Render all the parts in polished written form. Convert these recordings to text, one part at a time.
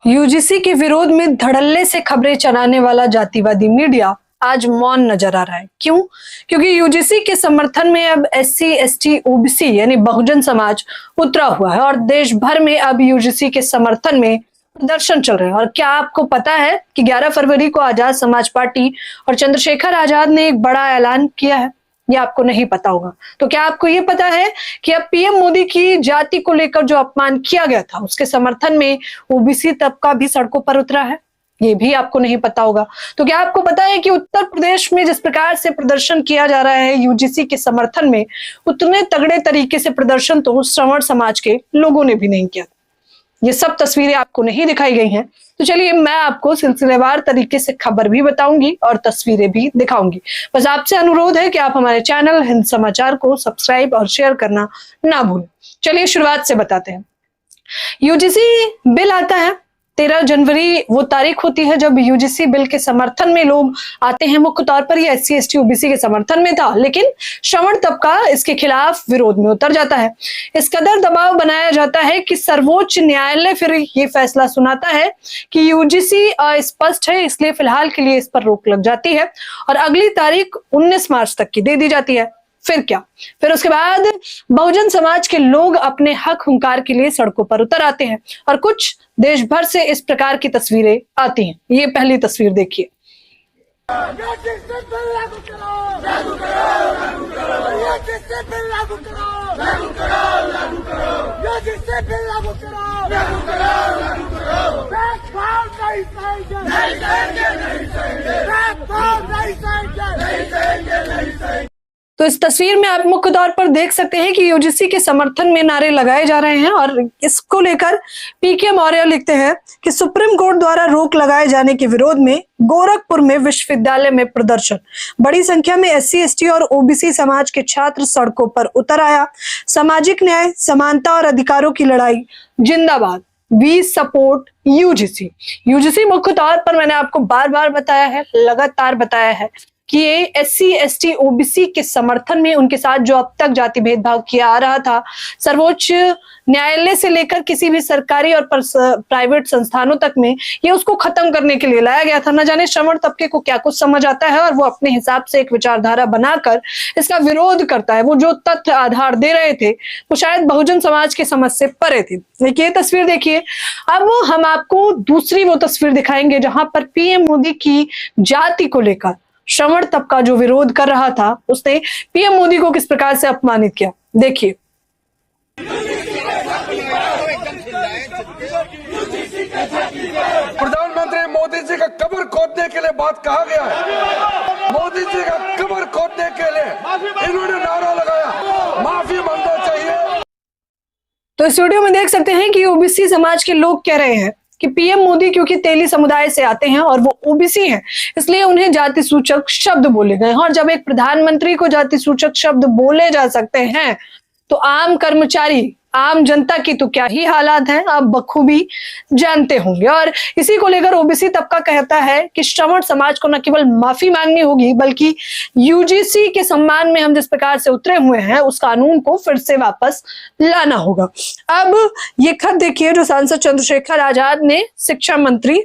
UGC के विरोध में धड़ल्ले से खबरें चलाने वाला जातिवादी मीडिया आज मौन नजर आ रहा है। क्यों? क्योंकि यूजीसी के समर्थन में अब एससी, एसटी, ओबीसी यानी बहुजन समाज उतरा हुआ है और देश भर में अब यूजीसी के समर्थन में प्रदर्शन चल रहे हैं। और क्या आपको पता है कि 11 फरवरी को आजाद समाज पार्टी और चंद्रशेखर आजाद ने एक बड़ा ऐलान किया है? ये आपको नहीं पता होगा। तो क्या आपको ये पता है कि अब पीएम मोदी की जाति को लेकर जो अपमान किया गया था उसके समर्थन में ओबीसी तबका भी सड़कों पर उतरा है? ये भी आपको नहीं पता होगा। तो क्या आपको पता है कि उत्तर प्रदेश में जिस प्रकार से प्रदर्शन किया जा रहा है यूजीसी के समर्थन में, उतने तगड़े तरीके से प्रदर्शन तो श्रवण समाज के लोगों ने भी नहीं किया। ये सब तस्वीरें आपको नहीं दिखाई गई हैं। तो चलिए मैं आपको सिलसिलेवार तरीके से खबर भी बताऊंगी और तस्वीरें भी दिखाऊंगी। बस आपसे अनुरोध है कि आप हमारे चैनल हिंद समाचार को सब्सक्राइब और शेयर करना ना भूलें। चलिए शुरुआत से बताते हैं। यूजीसी बिल आता है 13 जनवरी वो तारीख होती है जब यूजीसी बिल के समर्थन में लोग आते हैं। मुख्य तौर पर ये एससी, एसटी, ओबीसी के समर्थन में था, लेकिन श्रवण तबका इसके खिलाफ विरोध में उतर जाता है। इस कदर दबाव बनाया जाता है कि सर्वोच्च न्यायालय फिर ये फैसला सुनाता है कि यूजीसी अस्पष्ट है, इसलिए फिलहाल के लिए इस पर रोक लग जाती है और अगली तारीख 19 मार्च तक की दे दी जाती है। फिर क्या? फिर उसके बाद बहुजन समाज के लोग अपने हक हुंकार के लिए सड़कों पर उतर आते हैं और कुछ देश भर से इस प्रकार की तस्वीरें आती हैं। ये पहली तस्वीर देखिए। तो इस तस्वीर में आप मुख्य तौर पर देख सकते हैं कि यूजीसी के समर्थन में नारे लगाए जा रहे हैं और इसको लेकर पीके मौर्य लिखते हैं कि सुप्रीम कोर्ट द्वारा रोक लगाए जाने के विरोध में गोरखपुर में विश्वविद्यालय में प्रदर्शन। बड़ी संख्या में एससी, एसटी और ओबीसी समाज के छात्र सड़कों पर उतर आया। सामाजिक न्याय, समानता और अधिकारों की लड़ाई जिंदाबाद, वी सपोर्ट यूजीसी। यूजीसी मुख्य तौर पर मैंने आपको बार बार बताया है, लगातार बताया है कि ये एससी, एसटी, ओबीसी के समर्थन में उनके साथ जो अब तक जाति भेदभाव किया आ रहा था, सर्वोच्च न्यायालय से लेकर किसी भी सरकारी और प्राइवेट संस्थानों तक में, ये उसको खत्म करने के लिए लाया गया था। न जाने श्रवण तबके को क्या कुछ समझ आता है और वो अपने हिसाब से एक विचारधारा बनाकर इसका विरोध करता है। वो जो तथ्य आधार दे रहे थे वो शायद बहुजन समाज के समझ से परे थे। ये तस्वीर देखिए। अब हम आपको दूसरी वो तस्वीर दिखाएंगे जहां पर पीएम मोदी की जाति को लेकर श्रवण तबका जो विरोध कर रहा था उसने पीएम मोदी को किस प्रकार से अपमानित किया। देखिए। प्रधानमंत्री मोदी जी का कब्र खोदने के लिए बात कहा गया है। मोदी जी का कब्र खोदने के लिए इन्होंने नारा लगाया, माफी मांगना चाहिए। तो इस वीडियो में देख सकते हैं कि ओबीसी समाज के लोग कह रहे हैं कि पीएम मोदी क्योंकि तेली समुदाय से आते हैं और वो ओबीसी हैं, इसलिए उन्हें जाति सूचक शब्द बोले गए हैं। और जब एक प्रधानमंत्री को जाति सूचक शब्द बोले जा सकते हैं तो आम कर्मचारी, आम जनता की तो क्या ही हालात हैं आप बखूबी जानते होंगे। और इसी को लेकर ओबीसी तबका कहता है कि श्रवण समाज को न केवल माफी मांगनी होगी बल्कि यूजीसी के सम्मान में हम जिस प्रकार से उतरे हुए हैं उस कानून को फिर से वापस लाना होगा। अब ये खत देखिए जो सांसद चंद्रशेखर आजाद ने शिक्षा मंत्री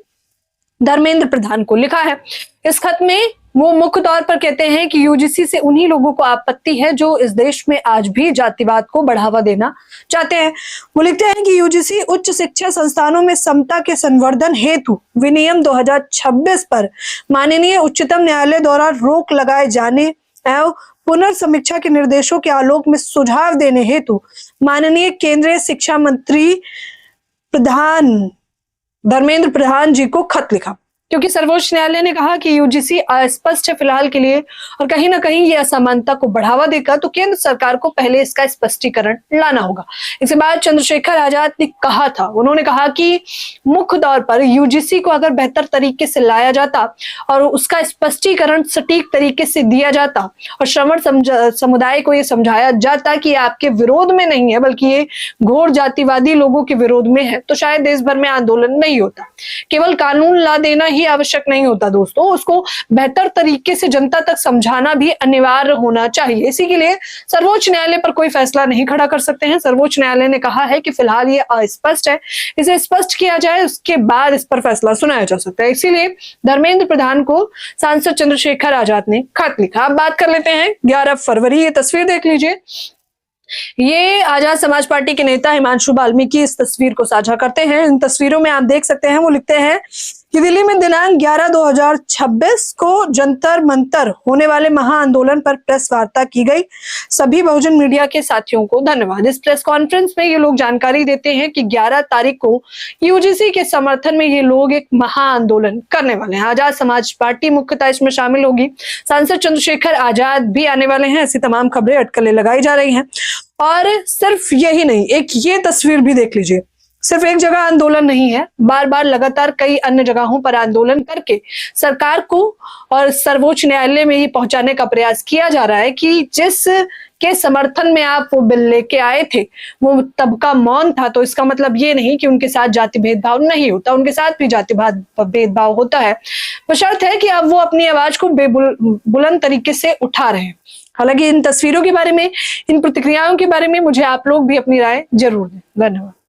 धर्मेंद्र प्रधान को लिखा है। इस खत में वो मुख्य तौर पर कहते हैं कि यूजीसी से उन्हीं लोगों को आपत्ति है जो इस देश में आज भी जातिवाद को बढ़ावा देना चाहते हैं। वो लिखते हैं कि यूजीसी उच्च शिक्षा संस्थानों में समता के संवर्धन हेतु विनियम 2026 पर माननीय उच्चतम न्यायालय द्वारा रोक लगाए जाने एवं पुनर्समीक्षा के निर्देशों के आलोक में सुझाव देने हेतु माननीय केंद्रीय शिक्षा मंत्री धर्मेंद्र प्रधान जी को खत लिखा। क्योंकि सर्वोच्च न्यायालय ने कहा कि यूजीसी अस्पष्ट है फिलहाल के लिए और कहीं ना कहीं ये असमानता को बढ़ावा देगा, तो केंद्र सरकार को पहले इसका स्पष्टीकरण लाना होगा। इसके बाद चंद्रशेखर आजाद ने कहा था, उन्होंने कहा कि मुख्य तौर पर यूजीसी को अगर बेहतर तरीके से लाया जाता और उसका स्पष्टीकरण सटीक तरीके से दिया जाता और श्रवण समुदाय को ये समझाया जाता कि आपके विरोध में नहीं है बल्कि ये घोर जातिवादी लोगों के विरोध में है, तो शायद देश भर में आंदोलन नहीं होता। केवल कानून ला देना ही भी आवश्यक नहीं होता दोस्तों, उसको बेहतर तरीके से जनता तक समझाना भी अनिवार्य होना चाहिए। इसी के लिए सर्वोच्च न्यायालय पर कोई फैसला नहीं खड़ा कर सकते हैं। सर्वोच्च न्यायालय ने कहा है कि फिलहाल ये अस्पष्ट है, इसे स्पष्ट किया जाए, उसके बाद इस पर फैसला सुनाया जा सकता है। इसीलिए धर्मेंद्र प्रधान को सांसद चंद्रशेखर आजाद ने खत लिखा। अब बात कर लेते हैं 11 फरवरी, ये तस्वीर देख लीजिए। ये आजाद समाज पार्टी के नेता हिमांशु वाल्मीकि इस तस्वीर को साझा करते हैं। इन तस्वीरों में आप देख सकते हैं, वो लिखते हैं कि दिल्ली में दिनांक 11/2026 को जंतर मंतर होने वाले महाआंदोलन पर प्रेस वार्ता की गई। सभी बहुजन मीडिया के साथियों को धन्यवाद। इस प्रेस कॉन्फ्रेंस में ये लोग जानकारी देते हैं कि 11 तारीख को यूजीसी के समर्थन में ये लोग एक महाआंदोलन करने वाले हैं। आजाद समाज पार्टी मुख्यतः इसमें शामिल होगी। सांसद चंद्रशेखर आजाद भी आने वाले हैं। ऐसी तमाम खबरें, अटकलें लगाई जा रही हैं। और सिर्फ यही नहीं, एक ये तस्वीर भी देख लीजिए। सिर्फ एक जगह आंदोलन नहीं है, बार बार लगातार कई अन्य जगहों पर आंदोलन करके सरकार को और सर्वोच्च न्यायालय में ये पहुंचाने का प्रयास किया जा रहा है कि जिस के समर्थन में आप वो बिल लेके आए थे वो तब का मौन था। तो इसका मतलब ये नहीं कि उनके साथ जाति भेदभाव नहीं होता, उनके साथ भी जाति भेदभाव होता है, बशर्त है कि आप वो अपनी आवाज को बुलंद तरीके से उठा रहे हैं। हालांकि इन तस्वीरों के बारे में, इन प्रतिक्रियाओं के बारे में मुझे आप लोग भी अपनी राय जरूर दें। धन्यवाद।